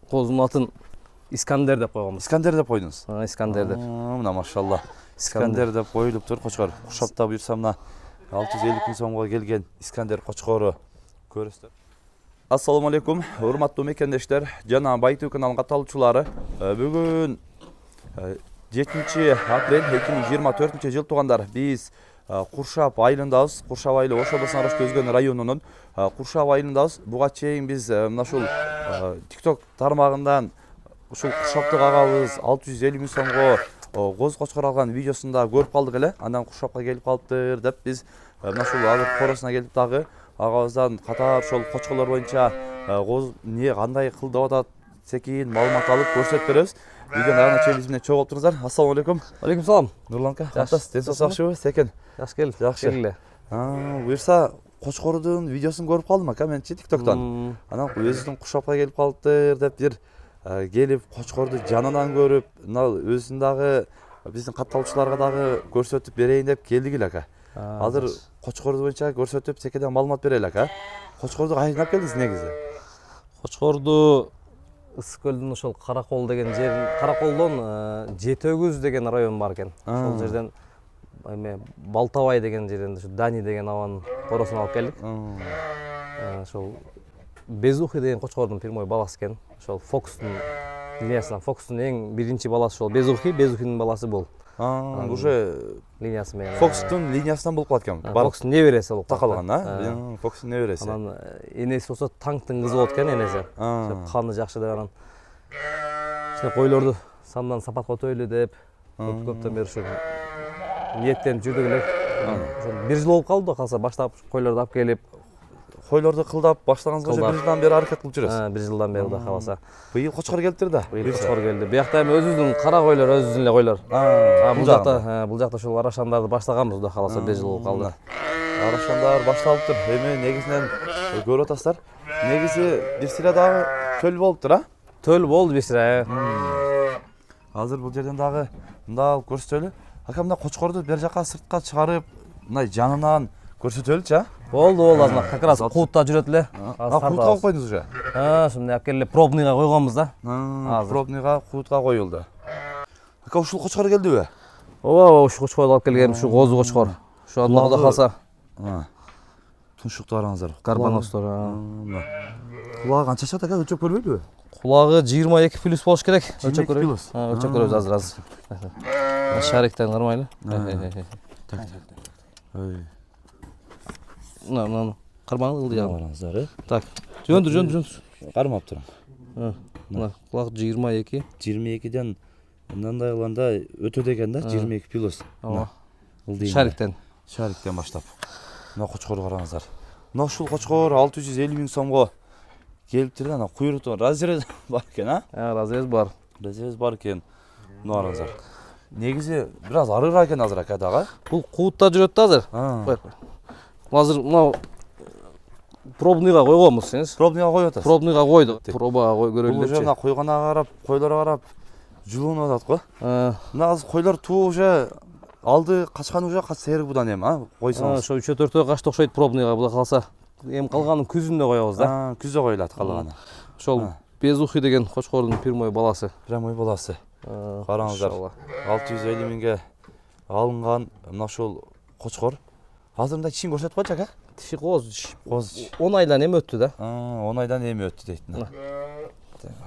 Козунун атын Искандер деп койгонбуз. Искандер деп койдуңуз. Искандер деп. Мына машалла. Искандер деп коюлуп тур кочкор. Куршапта буюрса мына 650 000 сомго келген Искандер кочкору көрөсүздөр. Ассаламу алейкум, урматтуу мекендештер жана Байтуу каналынын катталуучулары. Бүгүн 7 апрель 2024 жыл туугандар. Биз Куршап айылындабыз. Куршап айылы Ош облусунун Араш Көзгөн районунун Куршап айылындабыз. Буга чейин биз мына ушул TikTok тармагынан ушул Куршаптык агабыз 650 000 сомго коз кочкор алган видеосунда көрүп калдык эле. Андан Куршапка келип калыптыр деп биз мына ушул азыр коросуна келип дагы агабыздан катар ошол кочкорлор боюнча коз эмне кандай кылып атат секин маалымат алып көрсөтүп беребиз. Видеонун аяғына чейин биз менен чогуу болуп туруңуздар. Ассаламу алейкум. Алейкум салам. Нурланка, кантасыз? Ден сакчыбы? Секен. Жакшы кел. Жакшы. Буюрса кочкордун видеосун көрүп калдым ака менчи TikToктон. Анан өзүнүн Куршапка келип калыптыр деп бир келип кочкорду жанынан көрүп, мына өзүн дагы биздин катталуучуларга дагы көрсөтүп берейин деп келдик эле ака. Азыр кочкорду боюнча көрсөтүп секеден маалымат берели ака. Кочкорду кайдан алып келдиңиз негизи? Кочкорду Ысык көлдүн ошол Каракол деген жер, Караколдон Жетөгүз деген район бар экен. Ошол жерден эме Балтабай деген жерден ушу Дани деген абанын коросун алып келдик. Ошол Безухи деген кочкордун пирмой баласы экен. Ошол Фокстун линиясынан, Фокстун эң биринчи баласы ошол Безухи, Безухинин баласы бул. Уже линиясы менен. Фокстун линиясынан болуп калат экен. Фокстун небереси болуп калган, а? Фокстун небереси. Анан энеси болсо Таңктын кызы болот экен энеси. Каны жакшы деп анан койлорду сандан сапатка өтөйлү деп көптөн бери ушу ниеттенип жүрдүк эле. Ошол 1 жыл болуп калды калса баштап койлорду алып келип Койлорду кылдап баштаганыңызга уже 1 жылдан бери аракет кылып жүрөсүз. 1 жылдан бери да каласа. Быйыл кочкор келиптир да. Быйыл кочкор келди. Биякта эми өзүбүздүн кара койлор, өзүбүздүн эле койлор. Бул жакта ушул арашандарды баштаганбыз да каласа 1 жыл болуп калды. Арашандар башталыптыр. Эми негизинен көрүп атасыздар. Негизи бир сыра дагы төл болуптур, а? Төл болду бир сыра. Азыр бул жерден дагы мында алып көрсөтөлү. Ака мына кочкорду бер жака сыртка чыгарып, мына жанынан көрсөтөлүчү, а? Болду, азыр как раз куутта жүрөт эле. Куутка коюп койдуңуз уже? Ушундай алып келип пробныйга койгонбуз да. Пробныйга, куутка коюлду. Ака ушул кочкор келдиби? Ооба, ушул кочкорду алып келгем, ушу козу кочкор. Ушу Аллах калса. Туншукту караңыздар. Карбоносдор. Кулагы канча чыгат ака, өлчөп көрбөйбү? Кулагы 22 плюс болуш керек. Өлчөп көрөбү? Өлчөп көрөбүз азыр. Шариктен кармайлы. Мына кармагыңды кылды караңыздар. Так. Жөндүр. Кармап турам. Мына кулак 22. 22ден мындай кылганда өтө деген да, 22 плюс. Ооба. Шариктен баштап. Мына кочкорду караңыздар. Мына ушул кочкор 650 000 сомго келиптир да, куйрукту разрез бар экен, а? Разрез бар. Разрез бар экен. Мына караңыздар. Негизи бир аз арыра экен азыр ака дагы. Бул куутта жүрөт да азыр. Кой. Азыр мына пробныйга койгонбуз, сиңиз. Пробныйга коюп атасыз. Пробныйга койдук. Пробага көрөлү депчи. Бул жана койгонага карап, койлорго карап жулунуп атат го. Мына азыр койлор туу уже алды качкан уже сери будан эми, а? Койсоңуз. Ошо 3-4 качты окшойт пробныйга, була калса. Эми калганын күзүндө коебуз да. Күздө коюлат калганы. Ошол Безухи деген кочкордун пирмой баласы. Прямой баласы. Караңыздар. 650 000ге алынган мына ушул кочкор. Азыр мындай тишин көрсөтүп койчу ака. Тиши коз. 10 айдан эми өттү да. 10 айдан эми өттү дейт.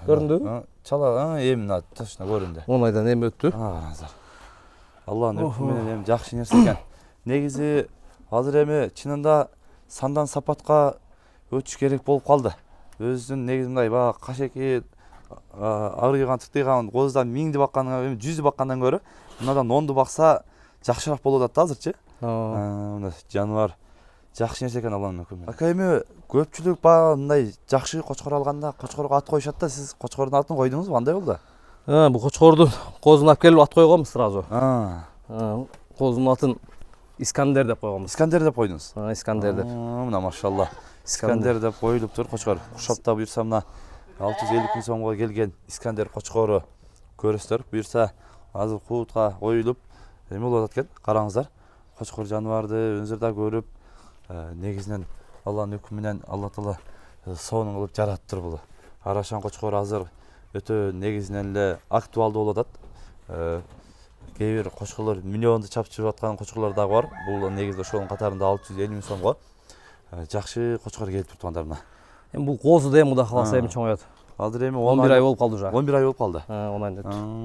Көрүндүбү? Чала, эми мына точно көрүндү. 10 айдан эми өттү. Караңыздар. Алланын өкүмү менен эми жакшы нерсе экен. Негизи азыр эми чынында сандан сапатка өтүш керек болуп калды. Өзүнүн негизи мындай баягы кашеки арыйган, тыктыйган коздан 1000ди баккандан, эми 100ди баккандан көрө мындан 10ду бакса жакшыраак болуп атат да азырчы. Мына жаныбар жакшы нерсе экен Алланын өкүмү. Ака эми көпчүлүк баягы мындай жакшы кочкор алганда кочкорго ат коюшат да, сиз кочкордун атын койдуңузбу? Кандай болду? Бул кочкорду козун алып келип ат койгонбуз сразу. Козунун атын Искандер деп койгонбуз. Искандер деп койдуңуз? Искандер деп. Мына машалла. Искандер деп коюлуп тур кочкор. Куршапта буюрса мына 650 000 сомго келген Искандер кочкору көрөсүздөр. Буюрса азыр куутка коюлуп эме болуп атат экен. Караңыздар. Кочкор жаныбарды өзүңүздөр да көрүп, негизинен Алланын өкүмү менен Алла Таала сонун кылып жараттыр бул Арашан кочкор азыр өтө негизинен эле актуалдуу болуп атат. Кээ бир кочкорлор миллионду чапып жүрүп аткан кочкорлор дагы бар. Бул негизи ошонун катарында 650 миң сомго жакшы кочкор келип туруп тургандар мына. Эми бул козу да эми Кудай кааласа эми чоңоет. Азыр эми 11 ай болуп калды уже. 11 ай болуп калды. 10 айда.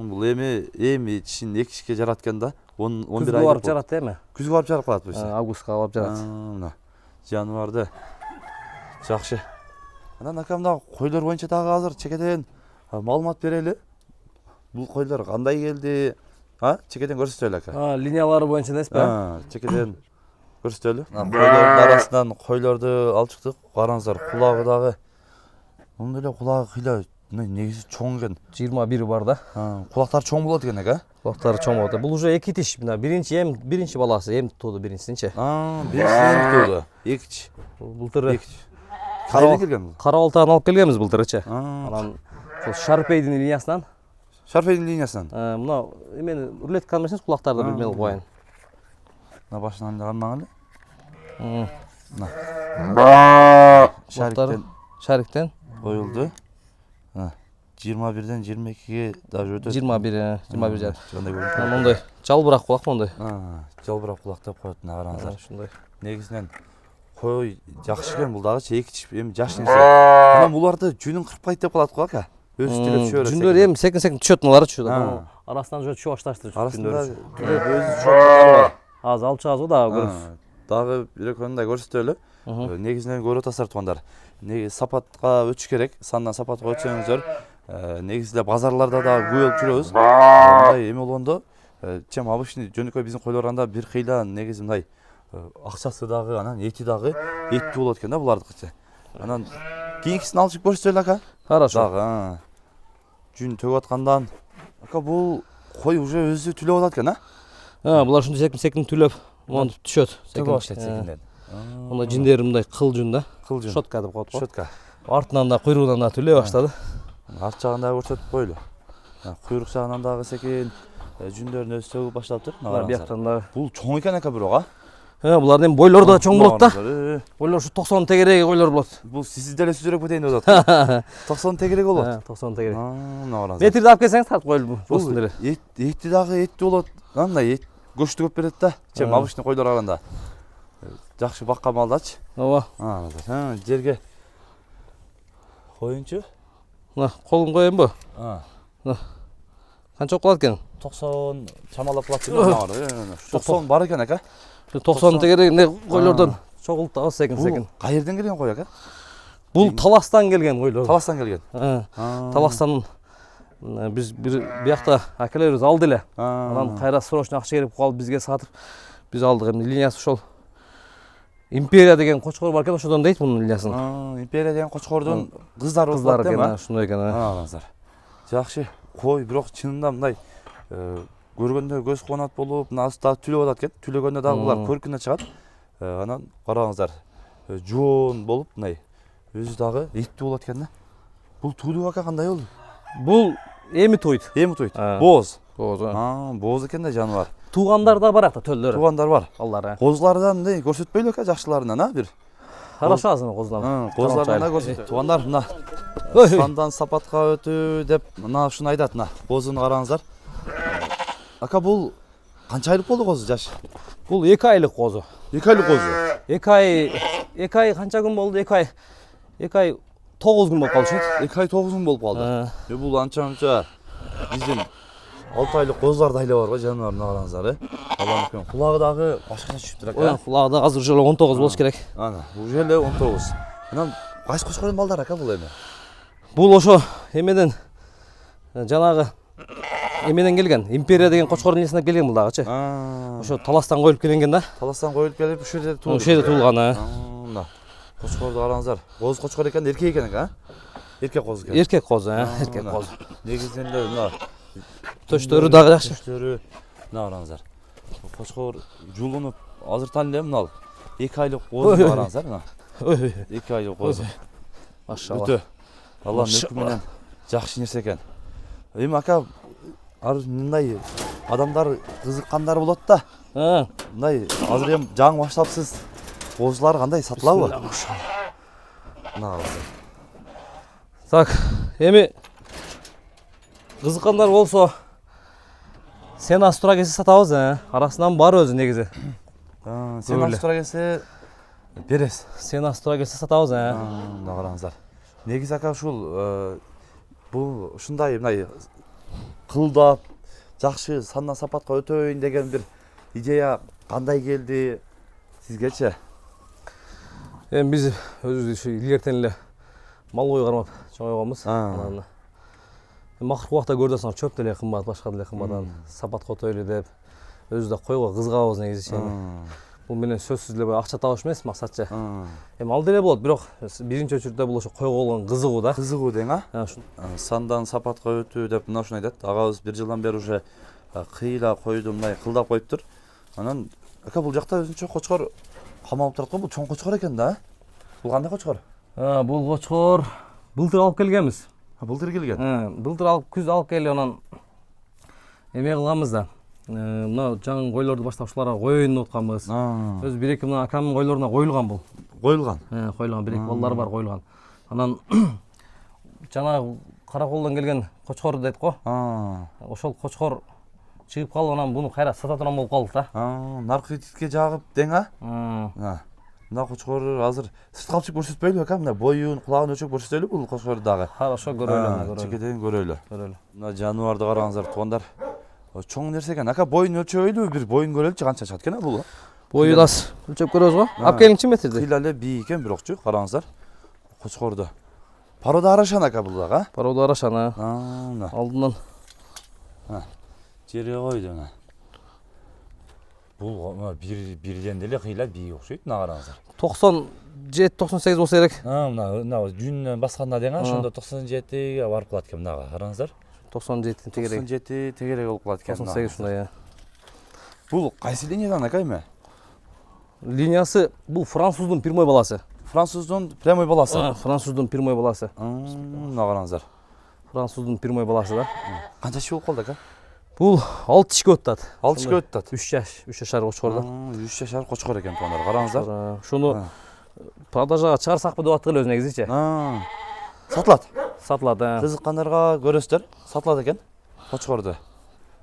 Бул эми тишин экишке жараткан да. 11 ай барып жарат эми. Күзгө барып жарып калат бу ише. Августка барып жарат. Мына жаныбарды жакшы. Анан акам дагы койлор боюнча дагы азыр чекеден маалымат берели. Бул койлор кандай келди? Чекеден көрсөтөлү ака. Линиялары боюнча эмеспи? Чекеден көрсөтөлү. Койлордун арасынан койлорду алып чыктык. Караңыздар, кулагы дагы. Мунун эле кулагы кыйла негизи чоң экен. 21 бар да. Кулактары чоң болот экен ака. Кулактары чоң болот. Бул уже эки тиш. Мына биринчи баласы эм тууду биринчисинчи. Биринчи эм тууду. Экичи. Былтыр Кайдан келген бул? Кара Балтадан алып келгенбиз былтырчы. Анан ошол Шарпейдин линиясынан. Шарпейдин линиясынан. Мына эмени рулетканы эмес, кулактарды билмей коюн. Мына башынан эле кармаган эле. Мына. Шариктен коюлду. 21ден 22ге даже өтөт. 21 жар. Кандай көрүнөт? Мондай жалбырак кулак мондай. Жалбырак кулак деп коет мына караңыздар. Ушундай. Негизинен кой жакшы экен бул дагычы эки эми жаш нерсе. Анан буларды жүнүн кырпайт деп калат го ака. Өзү түлөп түшө берет. Жүндөр эми секин түшөт мулар түшөт. Арасынан уже түшө башташтыр Арасында жүндөр. түлөп өзү түшөт бар. Азыр алып чыгабыз го дагы көрөбүз. Дагы бир экөөнү да көрсөтөлү. Негизинен көрүп атасыздар туугандар. Сапатка өтүш керек. Сандан сапатка өтсөңүздөр, негизи эле базарларда да көп болуп жүрөбүз. Мындай эме болгондо, чем обычный жөнөкөй биздин койлор анда бир кыйла негизи мындай акчасы дагы, анан эти дагы эттүү болот экен да булардыкычы. Анан кийинкисин алып чыгып көрсөтөлү ака. Хорошо. Дагы жүн төгүп аткандан ака бул кой уже өзү түлөп атат экен, Булар ушундай секин түлөп, монтип түшөт. Төгүп баштайт секинден. Мына жиндери мындай кыл жүн да. Кыл жүн. Шотка деп коет го. Шотка. Артынан да куйругунан да түлөй баштады. Арт жагын дагы көрсөтүп коелу. Куйрук жагынан дагы секин жүндөрүн өзү төгүп баштаптыр. Мына бияктан дагы. Бул чоң экен ака бирок, Булардын эми бойлору да чоң болот да. Бойлор ушу 90 тегереги койлор болот. Бул сиз деле сүзүрөк кетейин деп атат. 90 тегерек болот. 90 тегерек. Мына караңыз. Метрди алып келсеңиз тартып коелу бостун деле. Эти дагы эттүү болот. Андай эт көчтү көп берет да. Чем обычный койлор арасында. Жакшы баккан малдачы. Ооба. Жерге коюнчу. Мына колун коеюнбу? Канча болуп калат экен? 90 чамалап калат экен. 90 бар экен ака. 90 тегерек койлордон чогулуп да секин. Кайерден келген кой ака? Бул Таластан келген койлор. Таластан келген. Таластан биз бир биякта акелерибиз алды эле. Анан кайра срочно акча керек болуп калып бизге сатып биз алдык. Эми линиясы ошол. Империя деген кочкор бар экен, ошодон дейт мунун линиясын. Империя деген кочкордун кыздары кыздар экен, ошондой экен. Караңыздар. Жакшы. Кой бирок чынында мындай көргөндө көз кубанат болуп, мына аста түлөп атат экен. Түлөгөндө дагы булар көркүнө чыгат. Анан караңыздар. Жоон болуп мындай өзү дагы эттүү болот экен да. Бул туудуу ака кандай болду? Бул эми тойт. Эми тойт. Боз. Боз. Боз экен да жаныбар. Туугандар да бар акта төлдөр. Туугандар бар. Алар. Козулардан мындай көрсөтпөйлү ака жакшыларынан, бир. Хорошо азыр козулар. Козулардан да көрсөт. Туугандар мына сандан сапатка өтүү деп мына ушуну айтат мына. Козуну караңыздар. Ака бул канча айлык болду козу жаш? Бул 2 айлык козу. 2 айлык козу. 2 ай канча күн болду? 2 ай 9 күн болуп калды. 2 ай 9 күн болуп калды. Бул анча-мунча биздин 6 айлык козулар да бар го жаныбар, мына караңыздар. Алам экен. Кулагы дагы башкача түшүптүр ака. Кулагы да азыр жолу 19 болуш керек. Ана, бул жерде 19. Анан кайсы кочкордун балдар ака бул эми? Бул ошо эмеден жанагы эмеден келген. Империя деген кочкордун линиясынан келген бул дагычы. Ошо Таластан коюлуп келген да. Таластан коюлуп келип ушул жерде туулган. Ошол жерде туулган. Мына кочкорду караңыздар. Коз кочкор экен, эркек экен ака. Эркек коз экен. Эркек коз, эркек коз. Негизинен эле мына төштөрү дагы жакшы. Төштөрү мына караңыздар. Кочкор жуулунуп азыр тани эле мына 2 айлык козду караңыздар мына. 2 айлык коз. Машалла. Өтө. Алла мүлкү менен жакшы нерсе экен. Эми ака мындай адамдар кызыккандар болот да. Мындай азыр эми жаңы баштапсыз. Козулар кандай сатылабы? Мына Так, эми кызыккандар болсо сен астура келсе сатабыз, арасынан бар өзү негизи. Сен астура келсе бересиз. Сен астура келсе сатабыз, Мына караңыздар. Негизи ака ушул бул ушундай мындай кылдап жакшы сандан сапатка өтөйүн деген бир идея кандай келди сизгечи? Эми биз өзүбүз ушу илгертен эле мал кой кармап чоңойгонбуз. Макыркы убакта көрдү атсаң чөп деле кымбат, башка деле кымбат, сапатка өтөйлү деп өзүбүз да койго кызыгабыз негизи. Бул менен сөзсүз эле акча табыш эмес максатчы. Эми ал деле болот, бирок биринчи очередде бул ошо койго болгон кызыгуу да. Кызыгуу дең, сандан сапатка өтүү деп мына ушуну айтат. Агабыз бир жылдан бери уже кыйла койду мындай кылдап коюптур. Анан ака бул жакта өзүнчө кочкор камалып турат го. Бул чоң кочкор экен да. Бул кандай кочкор? Бул кочкор былтыр алып келгенбиз. Былтыр келген. Былтыр алып күз алып келип анан эме кылганбыз да. Мына жаңы койлорду баштап ушуларга коеюн деп атканбыз. Өз бир-эки мына акамдын койлоруна коюлган бул. Коюлган. Коюлган, бир-эки балдары бар коюлган. Анан жанагы Караколдон келген кочкор дейт го. Ошол кочкор чыгып калып анан буну кайра сата турган болуп калдык да. Наркы титке жагып дең, Мына кочкор азыр сыртка алып чыгып көрсөтпөйлүбү ака? Мына боюн, кулагын өлчөп көрсөтөлү бул кочкорду дагы. Хорошо, көрөлү. Чекеден көрөлү. Көрөлү. Мына жаныбарды караңыздар, туугандар. Чоң нерсе экен. Ака боюн өлчөбөйлүбү? Бир боюн көрөлүчү канча чыгат экен бул? Бою да өлчөп көрөбүз го. Алып келиңчи метрди. Кыйла эле бий экен бирокчу, караңыздар. Кочкорду. Порода арашан ака бул дагы. Порода арашан, мына. Алдынан. Жерге койду мына. Бул бирден деле кыйла бий окшойт, мына караңыздар. 97-98 болсо керек. Мына жүнүнөн басканда дең, ошондо 97ге барып калат экен мынага. Караңыздар. 97 тегерек. 97 тегерек болуп калат экен. 98 ушундай. Бул кайсы линиядан ака эми? Линиясы бул француздун прямой баласы. Француздун прямой баласы. Француздун прямой баласы. Мына караңыздар. Француздун прямой баласы да. Канча жыл болуп калды ака? Бул 6 жашка өттат. 6 жашка өттат. 3 жашар кочкор да. 3 жашар кочкор экен туугандар. Караңыздар. Ушуну продажага чыгарсакпы деп аттык эле өз негизичи. Сатылат. Сатылат. Кызыккандарга көрөсүздөр. Сатылат экен кочкорду.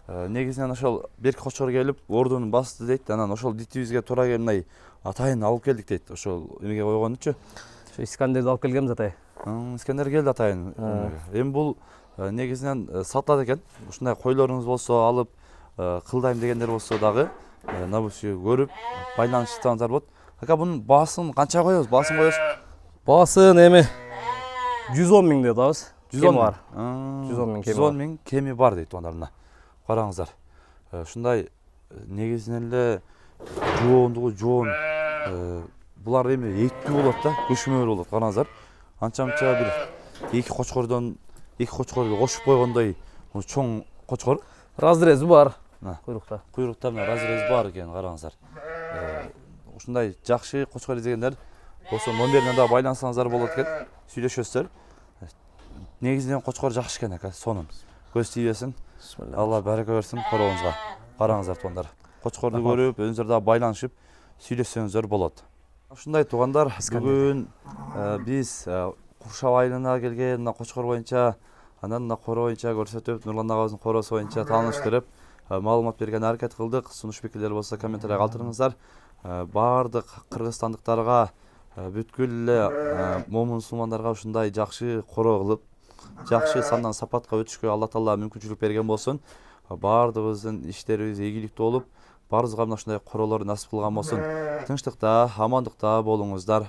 Негизинен ошол берки кочкор келип, ордун басты дейт. Анан ошол дитибизге туура келмей атайын алып келдик дейт. Ошол эмеге койгонучу. Ошо Искандерди алып келгенбиз атай. Искандер келди атайын. Эми бул негизинен сатылат экен. Ушундай койлоруңуз болсо алып кылдайм дегендер болсо дагы мына бул көрүп байланыштырсаңыздар болот. Ака бунун баасын канча коебуз? Баасын коебуз? Баасын эми 110 миң деп атабыз. 110 бар. 110 миң кеми бар. 110 миң кеми бар дейт туугандар мына. Караңыздар. Ушундай негизинен эле жоондугу жоон. Булар эми эттүү болот да, көчмөр болот. Караңыздар. Анча-мынча бир эки кочкорду кошуп койгондой чоң кочкор. Разрези бар. Куйрукта. Куйрукта мына разрез бар экен, караңыздар. Ушундай жакшы кочкор издегендер болсо номерине да байлансаңыздар болот экен. Сүйлөшөсүздөр. Негизинен кочкор жакшы экен ака, сонун. Көз тийбесин. Алла барака берсин короңузга. Караңыздар туугандар. Кочкорду көрүп, өзүңүздөр да байланышып сүйлөшсөңүздөр болот. Ушундай туугандар, бүгүн биз Куршап айылына келген мына кочкор боюнча, анан мына коро боюнча көрсөтүп, Нурлан агабыздын коросу боюнча тааныштырып, маалымат берген аракет кылдык. Сунуш пикирлер болсо комментарийга калтырыңыздар. Баардык кыргызстандыктарга, бүткүл эле момун мусулмандарга ушундай жакшы коро кылып, жакшы сандан сапатка өтүшкө Алла Таала мүмкүнчүлүк берген болсун. Баардыгыбыздын иштерибиз ийгиликтүү болуп, баарыбызга мына ушундай королор насип кылган болсун. Тынчтыкта, амандыкта болуңуздар.